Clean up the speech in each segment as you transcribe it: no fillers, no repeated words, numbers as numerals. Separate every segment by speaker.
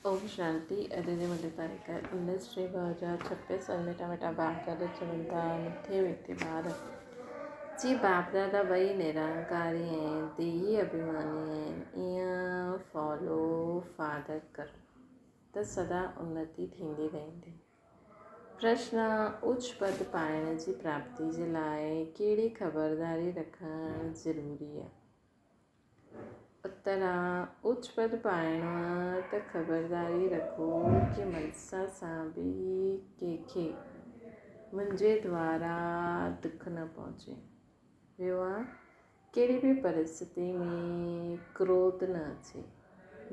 Speaker 1: ओम शांति। अॼु जी मुंहिंजी तारीख़ 19/6/2026। मिठा मिठा बाप दादा चवनि था मिठे मिठे ॿार जी बाप दादा ॿई निरंकारी आहिनि, देही अभिमानी आहिनि। ईअं फॉलो फादर करो त सदा उन्नति थींदी रहंदी। प्रश्न: उच्च पद पाइण जी प्राप्ति जे लाइ कहिड़ी ख़बरदारी रखणु ज़रूरी आहे? उत्तर: उच्च पद पाइणो आहे त ख़बरदारी रखो कि मनसा सां बि कंहिंखे मुंहिंजे द्वारा दुख न पहुचे। ॿियो आहे कहिड़ी बि परिस्थिति में क्रोध न अचे।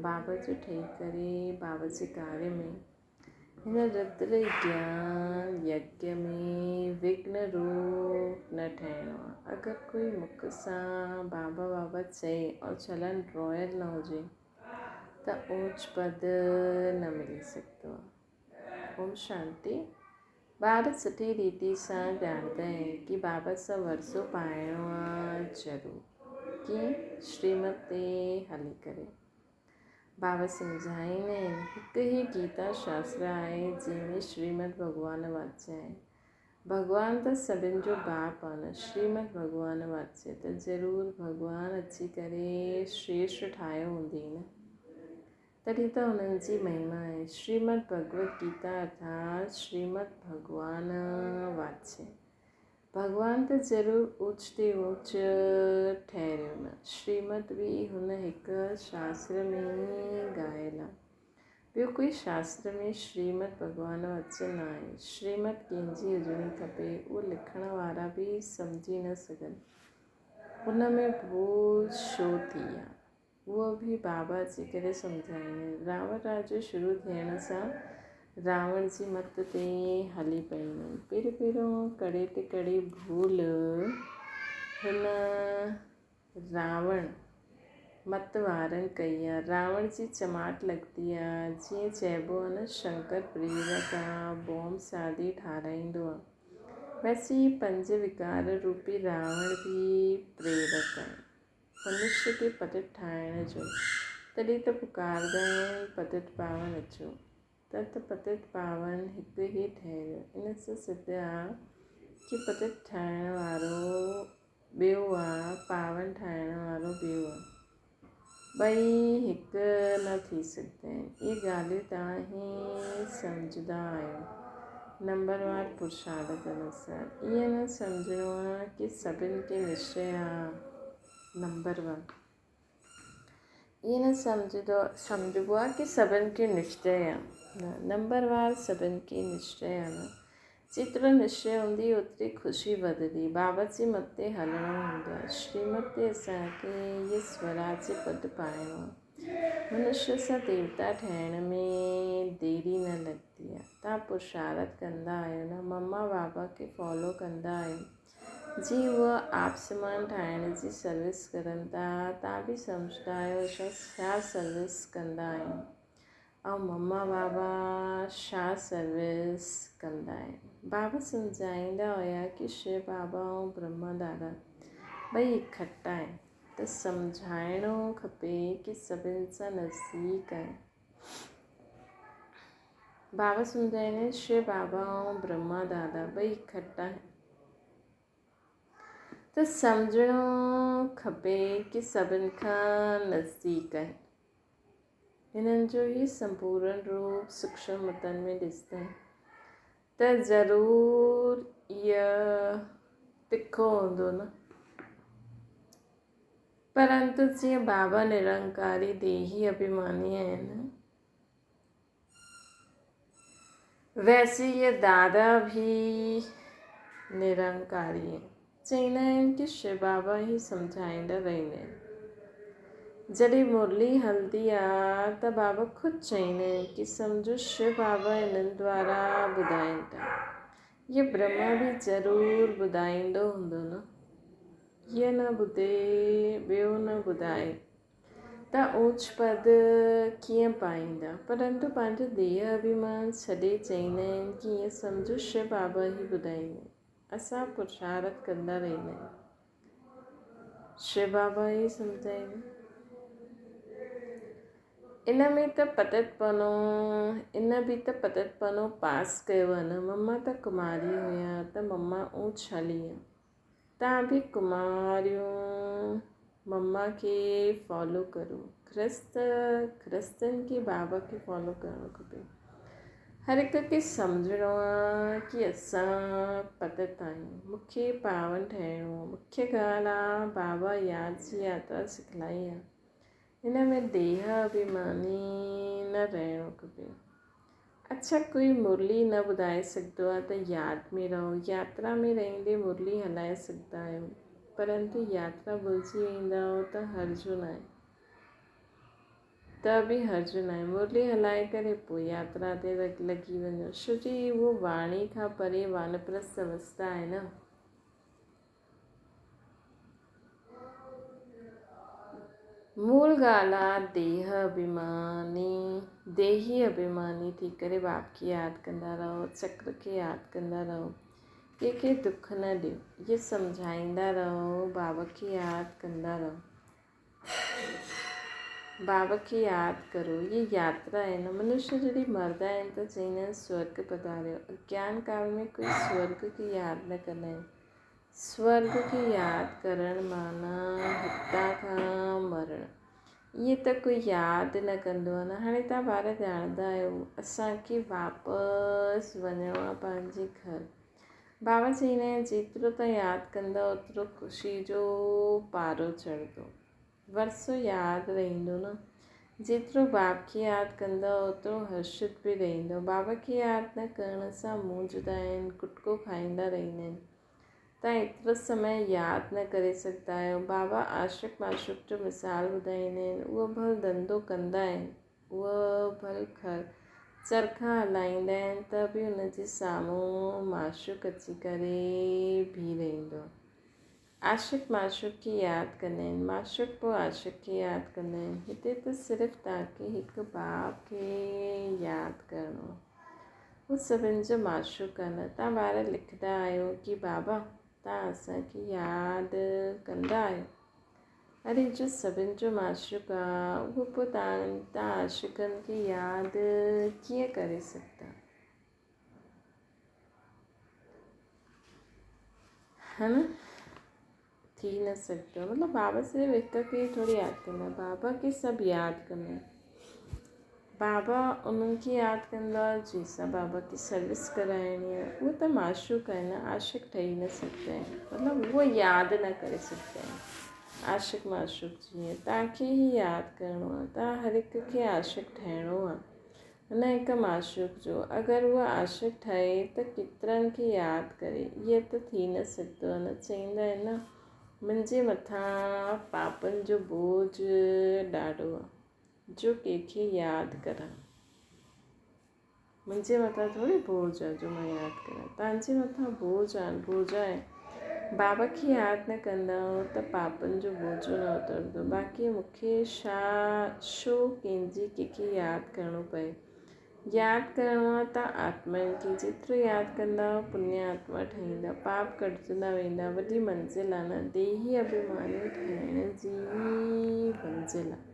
Speaker 1: बाबा जो ठही करे बाबा जे कार्य में हिन रुद्र ज्ञान यज्ञ में विघ्न रूप न ठहिणो आहे। अगरि कोई मुख सां बाबा बाबा चए और चलन रॉयल न हुजे त ऊंच पद न मिली सघंदो आहे। ओम शांति। ॿार सुठी रीति सां ॼाणंदा आहिनि कि बाबा सां वरसो पाइणो आहे ज़रूरु। कीअं? श्रीमत ते हली करे। बाबा सम्झाईंदा आहिनि हिकु ई गीता शास्त्र आहे जंहिंमें श्रीमद भॻवान वाच्य आहे। भॻवान त सभिनि जो बाप आहे न। श्रीमद भॻवान वाच्य त ज़रूरु भॻवान अची करे श्रेष्ठ ठाहियो हूंदी न, तॾहिं त हुननि जी महिमा आहे। श्रीमद भगवत गीता अर्थात श्रीमद भॻवान वाच्य। भॻवान त ज़रूरु ऊच ते ऊच ठहिरियो न। श्रीमत बि हुन हिकु शास्त्र में ई ॻायल आहे। ॿियो कोई शास्त्र में श्रीमद भॻवान वाच्य न आहे। श्रीमत कंहिंजी हुजणी खपे, उहो लिखण वारा बि सम्झी न सघनि हुन में भूल छो थी आहे, उहो बि बाबा अची करे सम्झाईंदा। रावण राज्य शुरू थियण सां रावण जी मत ते हली पई। पहिरियों कड़े ते कड़ी भूल हिन रावण मत वारनि कई आहे। रावण जी चमाट लॻंदी आहे। जीअं चइबो आहे न, शंकर प्रेरक आहे, बॉम्ब सादी ठाराईंदो आहे। वैसे ही 5 विकार रूपी रावण बि प्रेरक आहे मनुष्य खे पतित ठाहिण जो। तॾहिं त पुकारंदा आहिनि पतित पावन अचो। त पतित पावन हिकु ई ठहियो। इन सां सिद्ध आहे कि पतित ठाहिण वारो ॿियो आहे, पावन ठाहिण वारो ॿियो आहे। ॿई हिकु न थी सघंदा आहिनि। इहे ॻाल्हियूं तव्हां ही सम्झंदा आहियो। नंबरवार पुरुषार्थ अनुसार ईअं न सम्झणो आहे कि सभिनि खे निश्चय आहे। नंबर 1 ईअं न सम्झबो आहे कि सभिनि खे निश्चय आहे न। नंबरवार सभिनि खे निश्चय आहे न। जेतिरो निश्चय हूंदी ओतिरी ख़ुशी वधंदी। बाबा जे मत ते हलणो हूंदो आहे। श्रीमत ते असांखे इहे स्वराज्य पद पाइणो आहे। मनुष्य सां देवता ठहिण में देरी न लॻंदी आहे। तव्हां पुरुषार्थ कंदा आहियो न, मम्मा बाबा खे फॉलो कंदा आहियो। जी उहा आप समान ठाहिण जी सर्विस करनि था। तव्हां बि सम्झंदा आहियो छा सर्विस कंदा आहिनि ऐं मम्मा बाबा छा सर्विस कंदा आहिनि। बाबा सम्झाईंदा हुया कि शिव बाबा ऐं ब्रह्मा दादा ॿई इकट्ठा आहिनि त सम्झाइणो खपे कि सभिनि सां नज़दीक आहे। बाबा सम्झाईंदा आहिनि शिव बाबा ऐं ब्रह्मा दादा ॿई इकट्ठा आहिनि त सम्झणो खपे कि सभिनि खां नज़दीक आहे। हिननि जो ई संपूर्ण रूप सूक्ष्म मतनि में ॾिसंदा त ज़रूरु इहा तिखो हूंदो न। परंतु जीअं बाबा निरंकारी देही अभिमानी आहिनि, वैसे ये दादा भी निरंकारी आहिनि। चवंदा आहिनि कि शिव बाबा ई सम्झाईंदा रहंदा आहिनि। जॾहिं मुरली हलंदी आहे त बाबा ख़ुदि चवंदा आहिनि कि सम्झो शिव बाबा इन्हनि द्वारा ॿुधाइनि था। इहे ब्रह्मा बि ज़रूरु ॿुधाईंदो हूंदो न। हीअ न ॿुधे ॿियो न ॿुधाए त ऊच पद कीअं पाईंदा। परंतु पंहिंजो देह अभिमान छॾे चवंदा आहिनि कि ईअं सम्झो शिव बाबा ई ॿुधाईंदा। असां पुरुषार्थ कंदा रहंदा आहियूं। शिव बाबा ई सम्झाईंदा। इन में त पततपनो इन बि त पततपनो पास कयो आहे न। मम्मा त कुमारी हुया त मम्मा ऊंच हली आहे। तव्हां बि कुमारियूं मम्मा खे फॉलो करो। ख्रिस्तनि खे बाबा खे फॉलो करणु खपे। हर हिक खे सम्झणो आहे कि असां पतत आहियूं, मूंखे पावन ठहिणो आहे। मुख्य ॻाल्हि आहे बाबा यादि जी यात्रा सिखलाई आहे। हिन में देह अभिमानी न रहणो खपे। अच्छा, कोई मुरली न ॿुधाए सघंदो आहे त यादि में रहो। यात्रा में रहंदे मुरली हलाए सघंदा आहियो, परंतु यात्रा भुलिजी वेंदा त हर्ज न आहे। मुरली हलाए करे पोइ यात्रा ते लॻी वञो, छो जी उहो वाणी खां परे वानप्रस्थ अवस्था आहे न। मूल ॻाल्हि आहे देही अभिमानी थी करे बाप खे यादि कंदा रहो, चक्र खे यादि कंदा रहो, कंहिंखे दुख न ॾियो, इहे सम्झाईंदा रहो। बाबा खे यादि कंदा रहो, बाबा खे यादि करो। ये यात्रा आहे न। मनुष्य जॾहिं मरदा आहिनि त चवंदा आहिनि स्वर्ग पधारियो। अज्ञान काल में कोई स्वर्ग खे यादि न कंदा आहिनि। स्वर्ग खे यादि करणु माना हितां खां मरणु। इहे त कोई यादि न कंदो आहे न। हाणे तव्हां ॿार ॼाणंदा आहियो असांखे वापसि वञिणो आहे पंहिंजे घर। बाबा चवंदा आहिनि जेतिरो तव्हां यादि कंदा ओतिरो ख़ुशी जो पारो चढ़ंदो, वरसो यादि रहंदो न। जेतिरो बाप खे यादि कंदा ओतिरो हर्षित बि रहंदो। बाबा खे यादि न करण सां मुंहुं जुदा आहिनि, गुटको खाईंदा रहंदा आहिनि। तव्हां एतिरो समय यादि न करे सघंदा आहियो। बाबा आशिक माशूक जो मिसाल ॿुधाईंदा आहिनि। उहो भल धंधो कंदा आहिनि, उहो भल चरखा हलाईंदा आहिनि त बि हुनजे साम्हूं माशूक अची करे बीह रहंदो। आशिक माशूक खे यादि कंदा आहिनि, माशूक पोइ आशिक खे यादि कंदा आहिनि। हिते त सिर्फ़ु तव्हांखे हिकु बाप खे यादि करिणो आहे, उहो सभिनि जो माशूक आहे न। तव्हां ॿार लिखंदा आहियो कि बाबा तव्हां असांखे यादि कंदा आहियो। अरे जो सभिनि जो माशूक आहे उहो पोइ तव्हां आशिकनि खे यादि कीअं करे सघंदा, है न? थी न सघंदो। मतिलबु बाबा सिर्फ़ु हिक खे थोरी यादि कंदा, बाबा खे सभु यादि कंदा आहिनि। बाबा उन्हनि खे यादि कंदा जंहिंसां बाबा खे सर्विस कराइणी आहे। उहो त माशूक आहे न, आशिक ठही न सघंदा आहिनि। मतिलबु उहो यादि न करे सघंदा आहिनि। आशिक माशूक जीअं तव्हांखे ई यादि करिणो आहे। तव्हां हर हिक खे आशिक ठहिणो आहे, न हिकु माशूक जो। अगरि उहा आशिक ठहे त केतिरनि खे यादि करे, इहे त थी न सघंदो आहे न। चवंदा आहिनि न मुंहिंजे मथां पापनि जो बोझ ॾाढो आहे जो कंहिंखे यादि करा। मुंहिंजे मथां थोरी बोझ आहे जो मां यादि कयां, तव्हांजे मथां बोझ आहे। बाबा खे यादि न कंदव त पापनि जो बोझो न उतरंदो। बाक़ी मूंखे छो कंहिंखे यादि करिणो पए। यादि करिणो आहे तव्हां आत्माउनि खे। जेतिरो यादि कंदा पुण्य आत्मा ठहींदा, पाप कटजंदा वेंदा। वॾी मंज़िल आहे न, देही अभिमानी ठहिण जी मंज़िल आहे।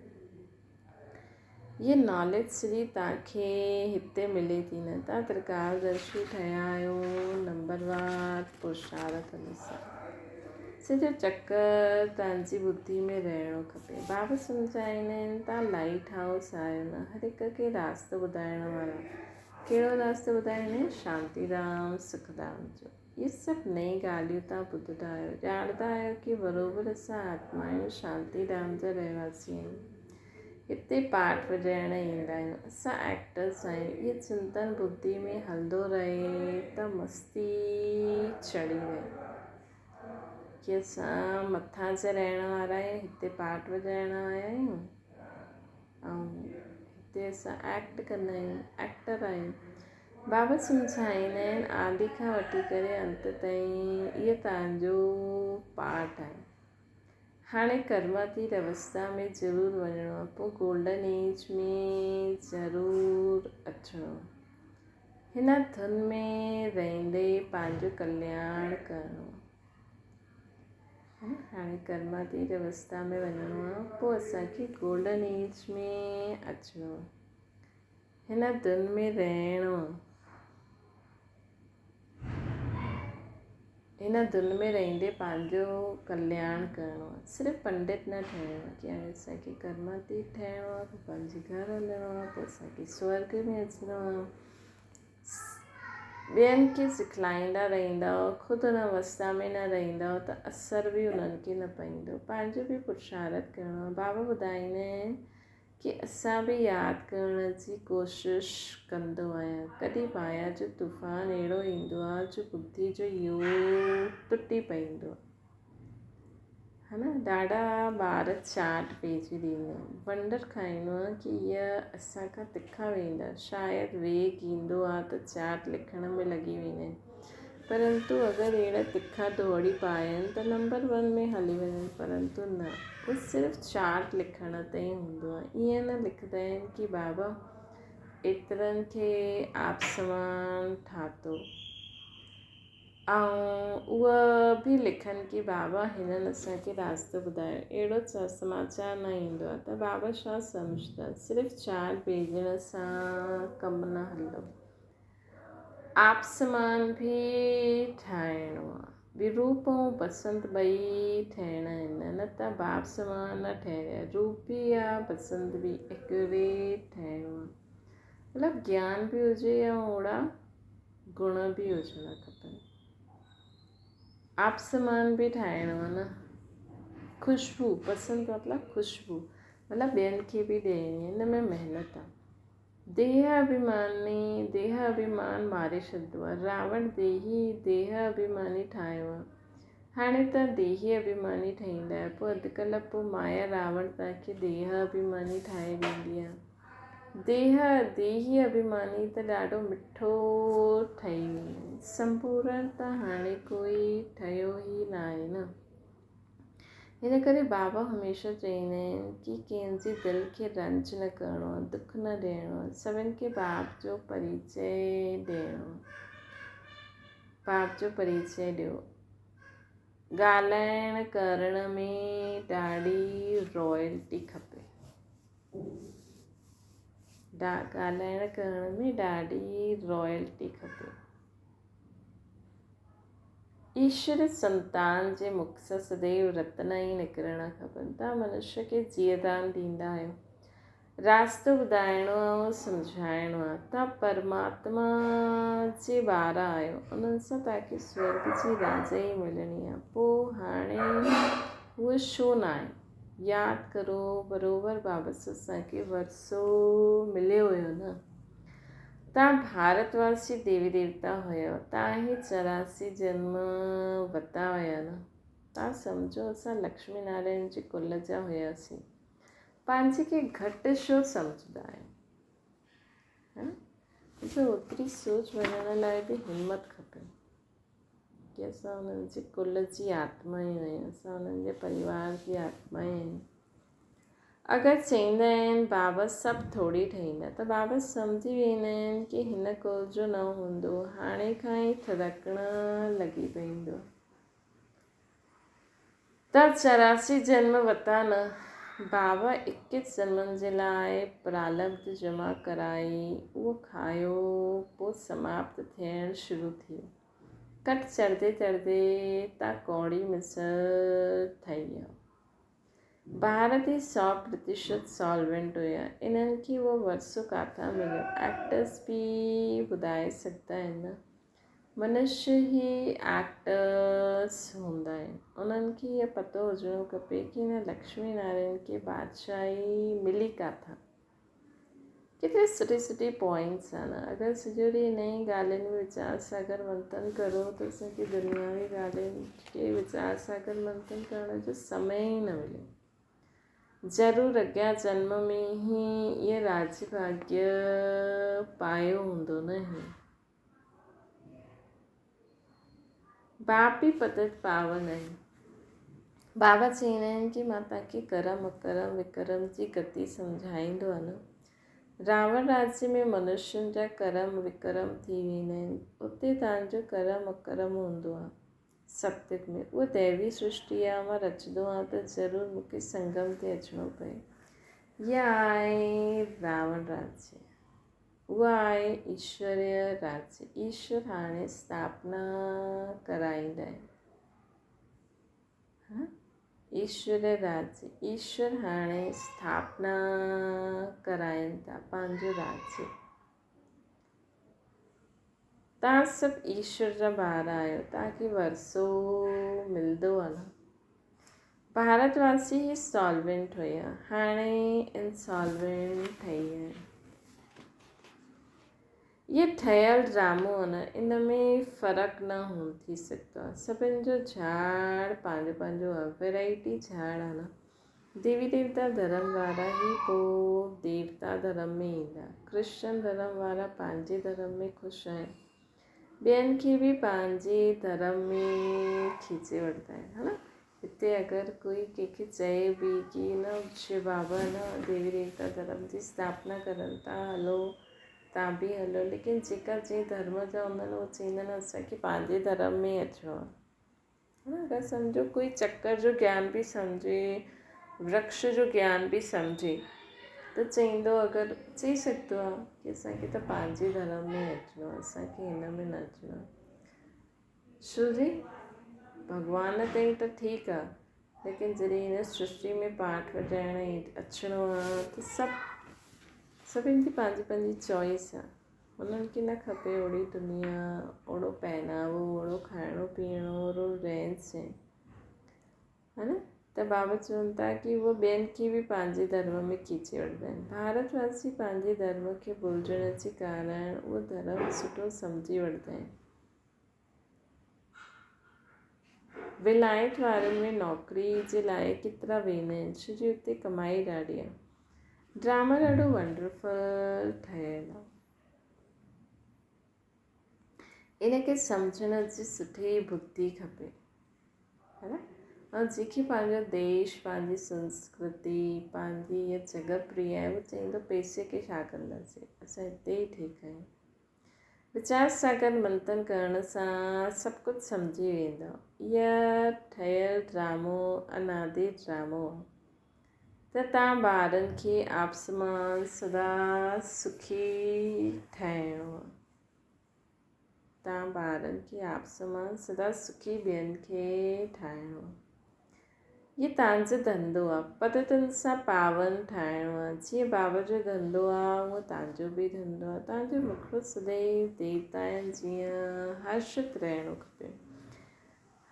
Speaker 1: इहा नॉलेज सॼी तव्हांखे हिते मिले थी न। तव्हां त्रिकालदर्शी ठहिया आहियो नंबरवार पुरुषार्थ अनुसार। सॼो चकर तव्हांजी ॿुधी में रहणो खपे। बाबा सम्झाईंदा आहिनि तव्हां लाइट हाउस आहियो न, हर हिक खे रास्तो ॿुधाइण वारा। कहिड़ो रास्तो ॿुधाईंदा आहिनि? शांतीधाम सुखधाम जो। इहे सभु नई ॻाल्हियूं तव्हां ॿुधंदा आहियो, ॼाणंदा आहियो कि बराबरि असां आत्माऊं शांतीधाम जा रहवासी आहियूं। हिते पाठ वॼाइण ईंदा आहियूं, असां एक्टर्स आहियूं। इहे चिंतन ॿुधी में हलंदो रहे त मस्ती चढ़ी रहे कि असां मथां जा रहण वारा आहियूं, हिते पाठ वॼाइण आया आहियूं ऐं हिते असां एक्ट कंदा आहियूं, एक्टर आहियूं। बाबा सम्झाईंदा आहिनि आदि खां वठी करे अंत ताईं इहो तव्हांजो पाठ आहे। हाणे कर्मातीत अवस्था में ज़रूरु वञिणो आहे, पोइ गोल्डन एज में ज़रूरु अचिणो। हिन धुन में रहंदे पंहिंजो कल्याण करिणो, हाणे कर्मातीत अवस्था में वञिणो आहे, पोइ असांखे गोल्डन एज में अचिणो आहे, हिन धुन में रहणो आहे। हिन धुन में रहंदे पंहिंजो कल्याण करिणो आहे। सिर्फ़ु पंडित न ठहिणो आहे कि हाणे असांखे कर्मातीत ठहिणो आहे, पोइ पंहिंजे घर हलिणो आहे, पोइ असांखे स्वर्ग में अचिणो आहे। ॿियनि खे सिखलाईंदा रहंदव, ख़ुदि हुन अवस्था में न रहंदव त असर बि उन्हनि खे न पवंदो। पंहिंजो बि पुरुषार्थ करिणो आहे। बाबा ॿुधाईंदा आहिनि कि असां बि यादि करण जी कोशिशि कंदो आहियां। कॾहिं माया जो तूफ़ान अहिड़ो ईंदो आहे जो बुद्धि जो योग टुटी पवंदो आहे, है न। ॾाढा ॿार चाट पइजी ॾींदा आहिनि, वंडर खाईंदो आहे कि इहा असांखां तिखा वेंदा। शायदि वेग ईंदो आहे त चाट लिखण में लॻी वेंदा आहिनि, परंतु अगरि अहिड़ा तिखा दौड़ी पाइनि त नंबर 1 में हली वञनि, परंतु न, उहो सिर्फ़ु चाट लिखण ताईं हूंदो आहे। ईअं न लिखंदा आहिनि कि बाबा एतिरनि खे आप समान ठातो, ऐं उहा बि लिखनि कि बाबा हिननि असांखे रास्तो ॿुधायो। अहिड़ो समाचार न ईंदो आहे त बाबा छा सम्झंदा, सिर्फ़ु चाट भेजण सां कमु न हलंदो। आप समान बि ठाहिणो आहे, विरूप ऐं बसंत ॿई ठहिणा आहिनि, न त बाप समान न ठहिया। रूप बि आहे, बसंत बि, एक्यूरेट ठहिणो आहे। मतिलबु ज्ञान बि हुजे ऐं ओड़ा गुण बि हुजणा खपनि। आप समान बि ठाहिणो आहे न। ख़ुशबू, बसंत मतिलबु ख़ुशबू, मतिलबु ॿियनि खे बि ॾियणी, हिन में महिनत आहे। देह अभिमान मारे छॾींदो आहे। रावण देह अभिमानी ठाहियो आहे। हाणे तव्हां देही अभिमानी ठहींदा आहियो, पोइ अॼुकल्ह पोइ माया रावण तव्हांखे देह अभिमानी ठाहे ॾींदी आहे। देही अभिमानी त ॾाढो मिठो ठही वेंदो, संपूर्ण त हाणे कोई ठहियो ई न आहे न। हिन करे बाबा हमेशह चवंदा आहिनि कि कंहिंजी दिलि खे रंज न करिणो आहे, दुख न ॾियणो आहे, सभिनि खे बाप जो परिचय ॾियणो आहे। बाप जो परिचय ॾियो। ॻाल्हाइण करण में ॾाढी रॉयल्टी खपे। ॻाल्हाइण करण में ॾाढी रॉयल्टी खपे। ईश्वर संतान जे मुख सां सदैव रत्न ई निकिरणा खपनि। तव्हां मनुष्य खे जीअदान ॾींदा आहियो, रास्तो ॿुधाइणो आहे, सम्झाइणो आहे। तव्हां परमात्मा जे ॿार आहियो, उन्हनि सां तव्हांखे स्वर्ग जी राजाई मिलणी आहे। पोइ हाणे उहो छो न आहे, यादि करो, बराबरि बाबा सां असांखे वरसो मिलियो हुयो न। तव्हां भारतवासी देवी देवता हुयो, तव्हां ई 84 जन्म वरिता हुया न। तव्हां सम्झो असां लक्ष्मी नारायण जे कुल जा हुयासीं, पंहिंजे खे घटि छो सम्झंदा आहियो, है न। ओतिरी सोच वञण लाइ बि हिमत खपे कि असां हुननि जे कुल जी आत्मा ई आहियूं, असां हुननि जे परिवार जी आत्मा ई आहियूं। अगरि चवंदा आहिनि बाबा सभु थोरी ठहींदा, त बाबा सम्झी वेंदा आहिनि कि हिन कुल जो न हूंदो, हाणे खां ई थदकण लॻी पवंदो। त 84 जन्म वरिता न, बाबा 21 जन्मनि जे लाइ प्रारब्ध जमा कराई, उहो खायो, पोइ समाप्त थियणु शुरू थियो। कट चढ़ंदे चढ़ंदे तव्हां कौड़ी मिसर ठही विया। भारत ई 100% सॉल्वेंट हुया, इन्हनि खे उहो वरसो किथां मिलियो। एक्टर्स बि ॿुधाए सघंदा आहिनि न, मनुष्य ई एक्टर्स हूंदा आहिनि। उन्हनि खे इहो पतो हुजणो खपे कि हिन लक्ष्मी नारायण खे बादशाही मिली किथां। केतिरे सुठी सुठी पॉइंट्स आहिनि। अगरि सॼो ॾींहुं इन ई ॻाल्हियुनि में वीचार सागर मंथन करो त असांखे दुनियावी ॻाल्हियुनि खे वीचार सागर मंथन करण जो समय ई न मिले। ज़रूरु अॻियां जन्म में ई इहे राज्य भाग्य पायो हूंदो न ही। बाप बि पतित पावन आहिनि। बाबा चवंदा आहिनि कि मां तव्हांखे करम अकरम विकरम जी गति सम्झाईंदो आहे न। रावण राज्य में मनुष्यनि जा करम विकरम थी वेंदा आहिनि, उते तव्हांजो करम अकरम हूंदो आहे। सप्तक में उहा दैवी सृष्टि आहे, मां रचंदो आहियां त ज़रूरु मूंखे संगम ते अचिणो पए। इहा आहे रावण राज्य, उहा आहे ईश्वरीय राज्य। ईश्वर हाणे स्थापना कराईंदा आहिनि। ईश्वर राज्य, ईश्वर हाणे स्थापना कराइनि था पंहिंजो राज्य। तव्हां सभु ईश्वर जा ॿार आहियो, तव्हांखे वरसो मिलंदो आहे न। भारतवासी ही सॉल्वेंट हुया, हाणे इंसॉल्वेंट ठही विया आहिनि। ये ठहियल ड्रामो आहे न, इन में फ़र्क़ु न थी सघंदो आहे। सभिनि जो झाड़ पंहिंजो पंहिंजो आहे, वैरायटी झाड़ आहे न। देवी देवता धर्म वारा ई पोइ देवता धर्म में ईंदा। क्रिश्चन धर्म वारा पंहिंजे धर्म में ख़ुशि आहिनि, ॿियनि खे बि पंहिंजे धर्म में खीचे वठंदा आहिनि, है न। हिते अगरि कोई कंहिंखे चए बि की न शिव बाबा न देवी देवता धर्म जी स्थापना करनि था, हलो तव्हां बि हलो, लेकिन जेका जंहिं धर्म जा हूंदा आहिनि उहे चवंदा आहिनि असांखे पंहिंजे धर्म में अचिणो आहे, है न। अगरि सम्झो कोई चक्कर जो ज्ञान बि सम्झे, वृक्ष जो ज्ञान बि सम्झे त चईंदो, अगरि चई सघंदो आहे की असांखे त पंहिंजे धर्म में अचिणो आहे, असांखे हिन में न अचिणो आहे। छो जी भॻवान ताईं त ठीकु आहे, लेकिन जॾहिं हिन सृष्टि में पाठ वॼाइण ऐं अचिणो आहे त सभिनि जी पंहिंजी पंहिंजी चॉइस आहे। उन्हनि खे न खपे ओड़ी दुनिया, ओड़ो पहनावो, ओड़ो खाइणो पीअणो, ओड़ो रहन सहन, है न। त बाबा चवनि था की उहे ॿियनि खे बि पंहिंजे धर्म में खीचे वठंदा आहिनि। भारतवासी पंहिंजे धर्म खे भुलिजण जे कारण उहो धर्म सुठो सम्झी वठंदा आहिनि। विलायत वारनि में नौकिरी जे लाइ केतिरा वेंदा आहिनि, छो जो हुते कमाई ॾाढी आहे। ड्रामा ॾाढो वंडरफुल ठहियलु आहे, इनखे सम्झण जी सुठी बुद्धि खपे, है न। ऐं जंहिंखे पंहिंजो देश, पंहिंजी संस्कृति, पंहिंजी इहा जॻह प्रिय आहे, उहो चईंदो पैसे खे छा कंदासीं, असां हिते ई ठीकु आहियूं। वीचार सागर मंथन करण सां सभु कुझु सम्झी वेंदो। इहा ठहियल ड्रामो अनादि ड्रामो आहे, त तव्हां ॿारनि खे आसमान सदा सुखी ठाहिणो आहे। तव्हां ॿारनि खे आसमान सदा सुखी ॿियनि खे ठाहिणो आहे। इहो तव्हांजो धंधो आहे, पद्धतियुनि सां पावन ठाहिणो आहे। जीअं बाबा जो धंधो आहे उहो तव्हांजो बि धंधो आहे। तव्हांजो मुखड़ो सदैव देवता आहिनि, जीअं हर्षित रहणो खपे,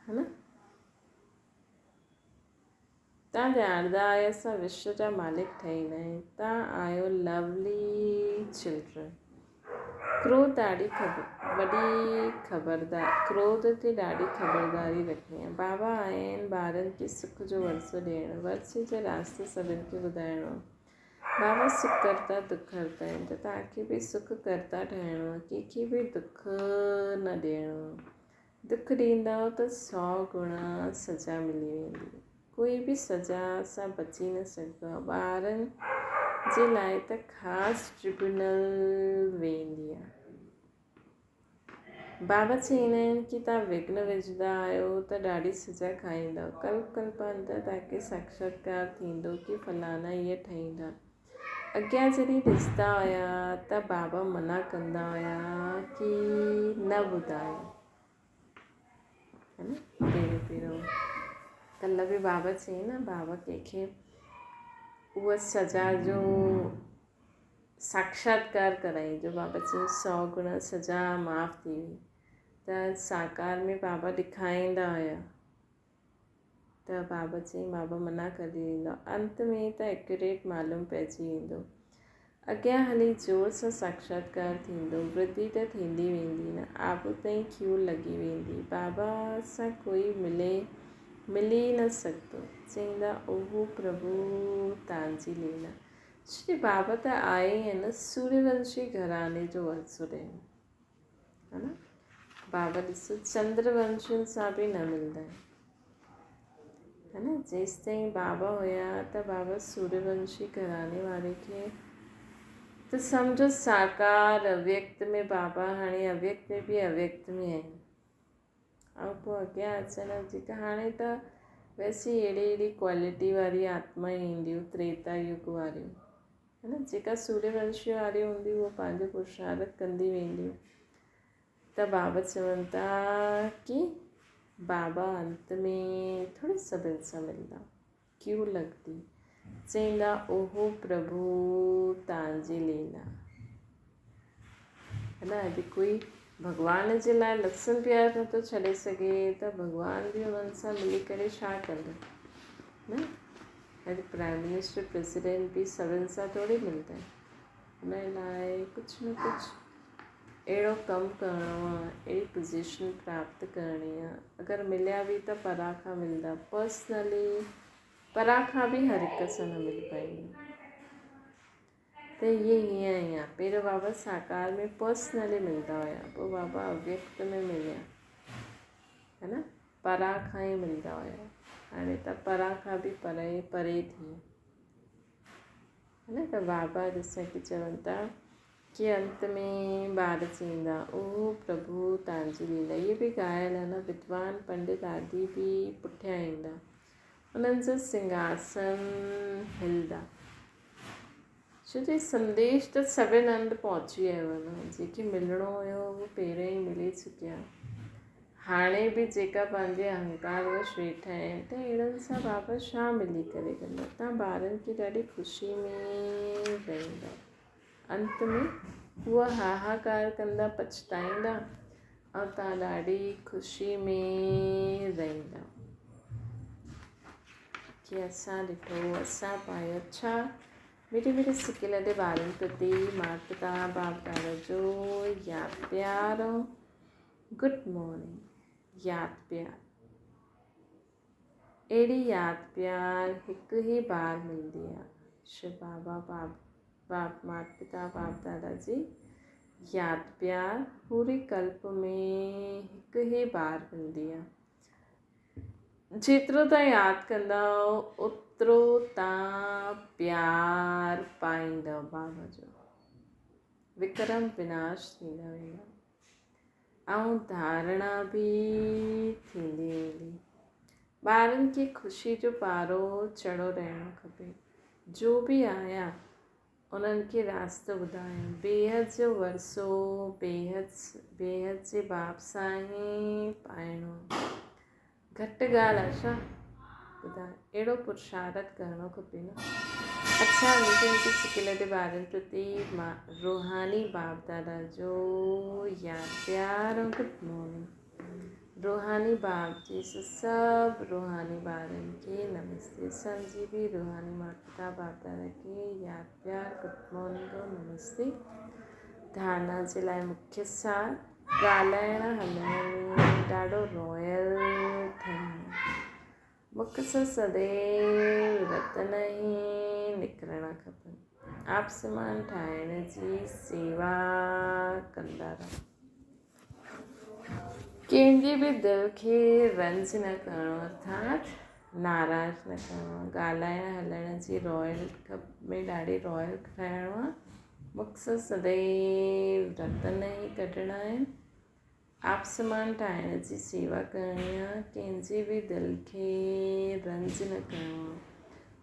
Speaker 1: है न। तव्हां ॼाणंदा आहियो असां विश्व जा मालिक ठहींदा आहियूं। तव्हां आहियो लवली चिल्ड्रन। क्रोध ॾाढी वॾी ख़बरदार, क्रोध ते ॾाढी ख़बरदारी रखणी आहे। बाबा आया आहिनि ॿारनि खे सुख जो वरसो ॾियणु, वरसे जो रास्तो सभिनि खे ॿुधाइणो आहे। बाबा सुख करता दुख करता आहिनि, त तव्हांखे बि सुख करता ठहिणो आहे, कंहिंखे बि दुख न ॾियणो। दुख ॾींदव त 100 गुणा सज़ा मिली वेंदी, कोई बि सज़ा सां बची न सघंदो आहे। ॿारनि जे लाइ त ख़ासि ट्रिब्यूनल वेंदी आहे। बाबा चवंदा आहिनि की तव्हां विघ्न विझंदा आहियो त ॾाढी सज़ा खाईंदव। कल्प अंदरि तव्हांखे साक्षात्कार थींदो की फलाना हीअ ठहींदा। अॻियां जॾहिं ॾिसंदा हुया त बाबा मना कंदा हुया की न ॿुधायो, है न। पहिरियों कल्ह बि बाबा चई न, बाबा कंहिंखे उहा सज़ा जो साक्षात्कार कराई, जो बाबा चई 100 गुणा सज़ा माफ़ थी वई। त साकार में बाबा ॾेखारींदा हुया त बाबा चई, बाबा मना करे ॾींदा। अंत में त एक्यूरेट मालूम पइजी वेंदो। अॻियां हली जोर सां साक्षात्कार थींदो, वृद्धि त थींदी वेंदी न, आबू ताईं क्यू लॻी वेंदी। बाबा सां कोई मिली न सघंदो, चईंदा ओहो प्रभु तव्हांजी लीला। श्री बाबा त आए आहिनि सूर्यवंशी घराने जो वरसो ॾियणु, है न। बाबा ॾिसो चंद्रवंशियुनि सां बि न मिलंदा आहिनि, है न। जेसि ताईं बाबा हुया त बाबा सूर्यवंशी घराने वारे खे त सम्झो साकार अव्यक्त में बाबा हाणे अव्यक्त में बि अव्यक्त में आहिनि, ऐं पोइ अॻियां अचनि जेका हाणे त वैसे अहिड़ी क्वालिटी वारी आत्मा ईंदियूं त्रेता युग वारियूं, है न, जेका सूर्यवंशी वारियूं हूंदियूं उहो पंहिंजो पुरुषार्थ कंदी वेंदियूं। त बाबा चवनि था कि बाबा अंत में थोड़ी सभिनि सां मिलंदा, क्यों लॻंदी, चवंदा ओहो प्रभु तव्हांजी लीला, है न। अॼु कोई भॻवान जे लाइ लक्ष्मण प्यार नथो छॾे सघे त भॻवान बि उन्हनि सां मिली करे छा कंदो, न। अॼु प्राइम मिनिस्टर प्रेसिडेंट बि सभिनि सां थोड़ी मिलंदा आहिनि, हुन लाइ कुझु न कुझु अहिड़ो कमु करिणो आहे, अहिड़ी पोजीशन प्राप्त करणी आहे। अगरि मिलिया बि त परां खां मिलंदा, पर्सनली परां खां बि हर हिक सां न मिली पाईंदा। त इहे हीअं ई आहे, पहिरियों बाबा साकार में पर्सनली मिलंदा हुया, पोइ बाबा अव्यक्त में मिलिया, है न, परां खां ई मिलंदा हुया, हाणे त परां खां बि परे परे थी, है न। त बाबा असांखे चवनि था कि अंत में ॿार चवंदा ओ प्रभु तव्हांजी लीला, इहे बि ॻायल आहे न, विद्वान पंडित आदि बि पुठियां ईंदा, उन्हनि जो सिंघासन हिलंदा, छो जो संदेश त सभिनि हंधि पहुची वियो आहे न, जेके मिलणो हुयो उहो पहिरियों ई मिली चुकिया। हाणे बि जेका पंहिंजे अहंकार वश वेठा आहिनि त अहिड़नि सां बाबा छा मिली करे कंदा, तव्हां ॿारनि खे ॾाढी ख़ुशी में रहंदा, अंत में उहा हाहाकार कंदा, पछताईंदा, ऐं तव्हां ॾाढी ख़ुशी में रहंदा कि असां ॾिठो, असां पायो। छा मेरे मेरे सिके लॾे ॿारनि प्रति माता पिता बाप दादा जो यादि प्यार ऐं गुड मॉर्निंग, यादि प्यार, अहिड़ी यादि प्यार हिकु ई बार मिलंदी आहे। शिव बाबा बाप माता पिता बाप दादा जी यादि प्यार पूरी कल्प में हिकु ई बार मिलंदी आहे। जेतिरो तव्हां यादि कंदव ओतिरो तव्हां प्यार पाईंदव बाबा जो, विक्रम विनाश थींदा वेंदा ऐं धारणा बि थींदी वेंदी। ॿारनि खे ख़ुशी जो पारो चढ़ो रहणो खपे, जो बि आया उन्हनि खे रास्तो ॿुधायो, बेहद जो वरसो बेहद जे बाप सां ई पाइणो, घटि ॻाल्हि आहे छा, ॿुधाए, अहिड़ो पुरुषार्थ करिणो खपे न। अच्छा, मूंखे सिके लॾे ॿारनि प्रति रूहानी बाप दादा जो यादि प्यार ऐं गुड मॉर्निंग, रूहानी बाप जी सभु रूहानी ॿारनि खे नमस्ते, असांजी बि रूहानी माता पिता बाप दादा खे यादि प्यार गुड मॉर्निंग और नमस्ते। धारणा जे लाइ मुख्य सार, ॻाल्हाइण हलण में ॾाढो रॉयल ठहिणो, मुख सां सदैव रतन ई निकिरणा खपनि, आप समान ठाहिण जी सेवा कंदा रहो, कंहिंजे बि दिलि खे रंज न करिणो, अर्थात नाराज़ न करिणो, ॻाल्हाइण हलण जी रॉयल में ॾाढी रॉयल ठहिणो आहे, मुख सां सदैव रतन ई कढणा आहिनि, आप समान ठाहिण जी सेवा करणी आहे, कंहिंजे बि दिलि खे रंज न करिणो आहे,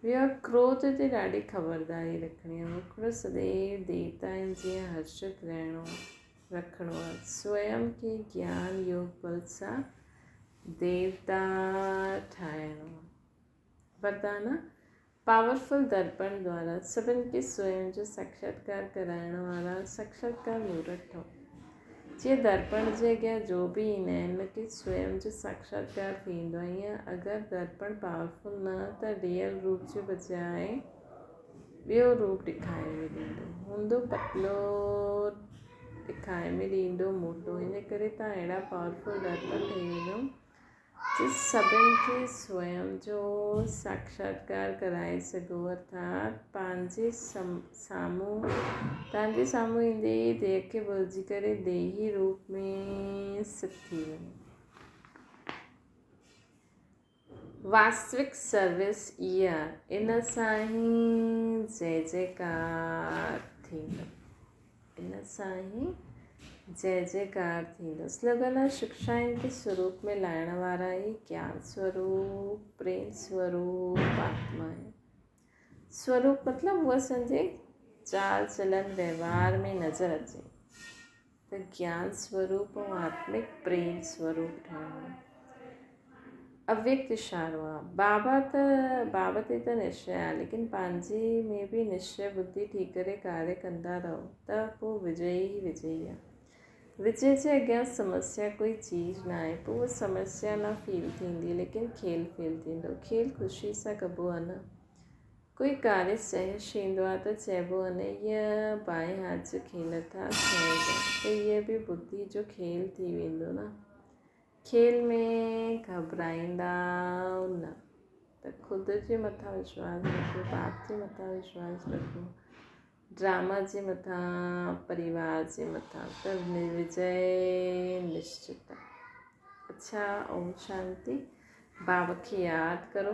Speaker 1: ॿियो क्रोध ते ॾाढी ख़बरदारी रखणी आहे, हिकिड़ो सदैव देवताउनि जीअं हर्षित रखणो आहे, स्वयं खे ज्ञान योग बल सां देवता ठाहिणो आहे। वरदान, पावरफुल दर्पण द्वारा सभिनि खे स्वयं जो साक्षात्कार कराइण वारा साक्षात्कार मूर्त ठहो, जीअं दर्पण जे अॻियां जो बि ईंदा आहिनि उनखे स्वयं जो साक्षात्कार थींदो आहे, ईअं अगरि दर्पण पावरफुल न त रियल रूप जे बजाए ॿियो रूप ॾेखारे में ॾींदो, हूंदो पतलो ॾेखारे में ॾींदो मोटो, इन करे तव्हां अहिड़ा पावरफुल दर्पण ठही वञो कि सभिनि खे स्वयं जो साक्षात्कार कराए सघो, अर्थात पंहिंजे साम्हूं तव्हांजे साम्हूं ईंदे ई देह खे भुलिजी करे देही रूप में सिद्ध थी वञो। वास्तविक सर्विस इहा, इन सां ई जय जयकार थींदो, इन सां ई जय जयकार थींदसि। लॻल आहे शिक्षाउनि खे स्वरूप में लाइण वारा ई ज्ञान स्वरूप, प्रेम स्वरूप आत्मा आहे। स्वरूप मतिलबु उहा असांजे चाल चलन व्यवहार में नज़र अचे त ज्ञान स्वरूप ऐं आत्मिक प्रेम स्वरूप ठहणो। अव्यक्त इशारो आहे। बाबा ते त निश्चय आहे, लेकिन पंहिंजे में बि निश्चय बुद्धि थी करे कार्य कंदा रहो त पोइ विजय ई विजय आहे। विजय जे अॻियां समस्या कोई चीज़ न आहे। पोइ उहा समस्या न फील थींदी, लेकिन खेल फील थींदो। खेल ख़ुशी सां कबो आहे न। कोई कार्य सहज थींदो आहे त चइबो आहे न ईअं बाएं हाथ जो खेल था सहज त इहा बि बुद्धि जो खेल थी वेंदो न। खेल में घबराईंदा न, त ख़ुदि जे मथां विश्वास रखो, बाप जे मथां विश्वास रखो, ड्रामा जे मथां, परिवार जे मथां, त विजय निश्चित आहे। अच्छा, ओम शांति। बाबा खे यादि करो।